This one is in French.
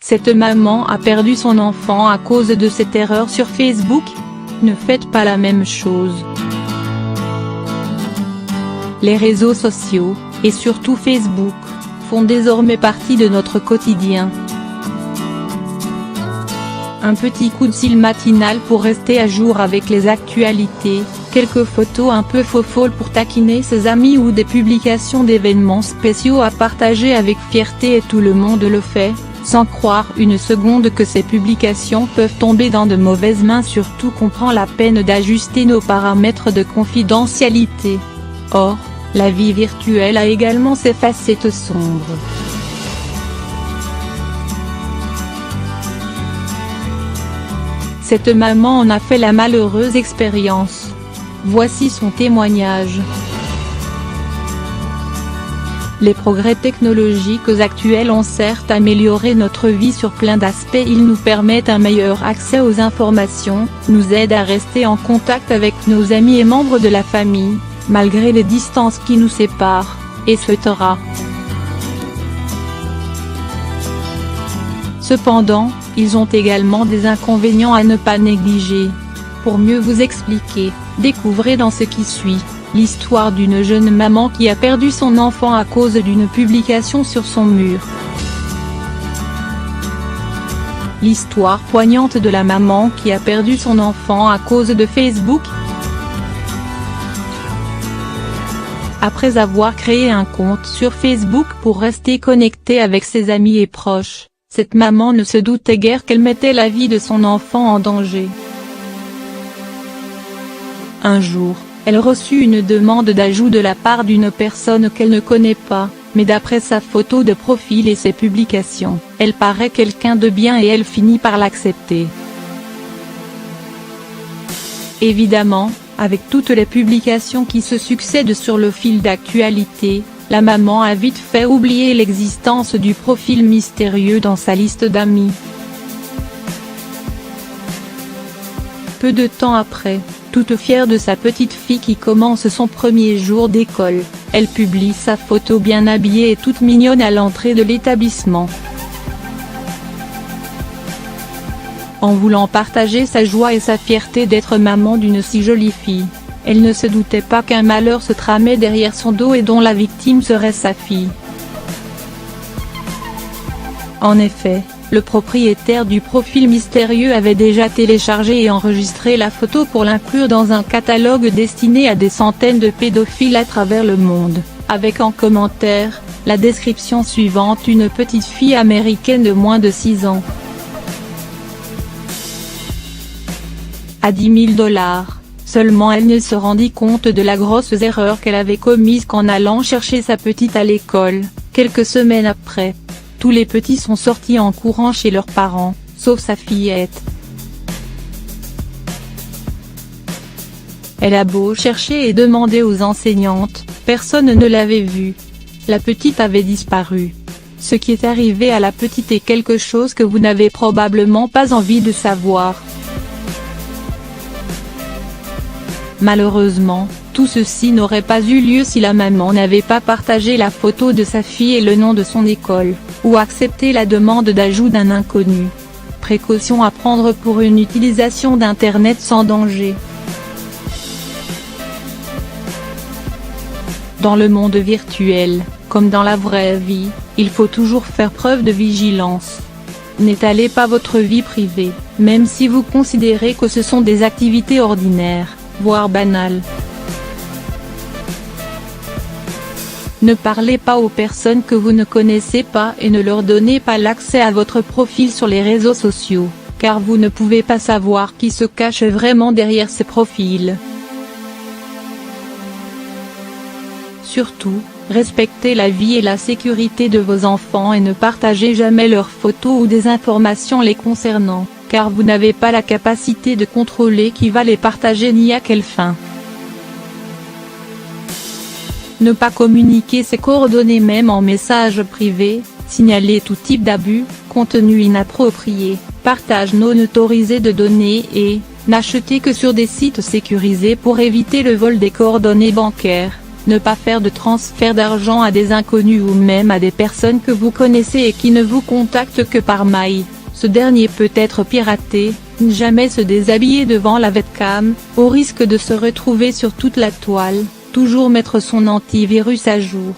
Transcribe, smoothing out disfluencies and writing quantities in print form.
Cette maman a perdu son enfant à cause de cette erreur sur Facebook? Ne faites pas la même chose. Les réseaux sociaux, et surtout Facebook, font désormais partie de notre quotidien. Un petit coup de fil matinal pour rester à jour avec les actualités, quelques photos un peu faux-folles pour taquiner ses amis ou des publications d'événements spéciaux à partager avec fierté et tout le monde le fait, sans croire une seconde que ces publications peuvent tomber dans de mauvaises mains, surtout qu'on prend la peine d'ajuster nos paramètres de confidentialité. Or, la vie virtuelle a également ses facettes sombres. Cette maman en a fait la malheureuse expérience. Voici son témoignage. Les progrès technologiques actuels ont certes amélioré notre vie sur plein d'aspects. Ils nous permettent un meilleur accès aux informations, nous aident à rester en contact avec nos amis et membres de la famille, malgré les distances qui nous séparent, etc. Cependant, ils ont également des inconvénients à ne pas négliger. Pour mieux vous expliquer, découvrez dans ce qui suit, l'histoire d'une jeune maman qui a perdu son enfant à cause d'une publication sur son mur. L'histoire poignante de la maman qui a perdu son enfant à cause de Facebook. Après avoir créé un compte sur Facebook pour rester connectée avec ses amis et proches, cette maman ne se doutait guère qu'elle mettait la vie de son enfant en danger. Un jour, elle reçut une demande d'ajout de la part d'une personne qu'elle ne connaît pas, mais d'après sa photo de profil et ses publications, elle paraît quelqu'un de bien et elle finit par l'accepter. Évidemment, avec toutes les publications qui se succèdent sur le fil d'actualité, la maman a vite fait oublier l'existence du profil mystérieux dans sa liste d'amis. Peu de temps après, toute fière de sa petite fille qui commence son premier jour d'école, elle publie sa photo bien habillée et toute mignonne à l'entrée de l'établissement. En voulant partager sa joie et sa fierté d'être maman d'une si jolie fille, elle ne se doutait pas qu'un malheur se tramait derrière son dos et dont la victime serait sa fille. En effet, le propriétaire du profil mystérieux avait déjà téléchargé et enregistré la photo pour l'inclure dans un catalogue destiné à des centaines de pédophiles à travers le monde, avec en commentaire, la description suivante: une petite fille américaine de moins de 6 ans. À $10 000. Seulement elle ne se rendit compte de la grosse erreur qu'elle avait commise qu'en allant chercher sa petite à l'école, quelques semaines après. Tous les petits sont sortis en courant chez leurs parents, sauf sa fillette. Elle a beau chercher et demander aux enseignantes, personne ne l'avait vue. La petite avait disparu. Ce qui est arrivé à la petite est quelque chose que vous n'avez probablement pas envie de savoir. Malheureusement, tout ceci n'aurait pas eu lieu si la maman n'avait pas partagé la photo de sa fille et le nom de son école, ou accepté la demande d'ajout d'un inconnu. Précaution à prendre pour une utilisation d'Internet sans danger. Dans le monde virtuel, comme dans la vraie vie, il faut toujours faire preuve de vigilance. N'étalez pas votre vie privée, même si vous considérez que ce sont des activités ordinaires, voire banales. Ne parlez pas aux personnes que vous ne connaissez pas et ne leur donnez pas l'accès à votre profil sur les réseaux sociaux, car vous ne pouvez pas savoir qui se cache vraiment derrière ces profils. Surtout, respectez la vie et la sécurité de vos enfants et ne partagez jamais leurs photos ou des informations les concernant, car vous n'avez pas la capacité de contrôler qui va les partager ni à quelle fin. Ne pas communiquer ses coordonnées même en message privé, signaler tout type d'abus, contenu inapproprié, partage non autorisé de données et, n'acheter que sur des sites sécurisés pour éviter le vol des coordonnées bancaires, Ne pas faire de transfert d'argent à des inconnus ou même à des personnes que vous connaissez et qui ne vous contactent que par mail, ce dernier peut être piraté. Ne jamais se déshabiller devant la webcam, au risque de se retrouver sur toute la toile. Toujours mettre son antivirus à jour.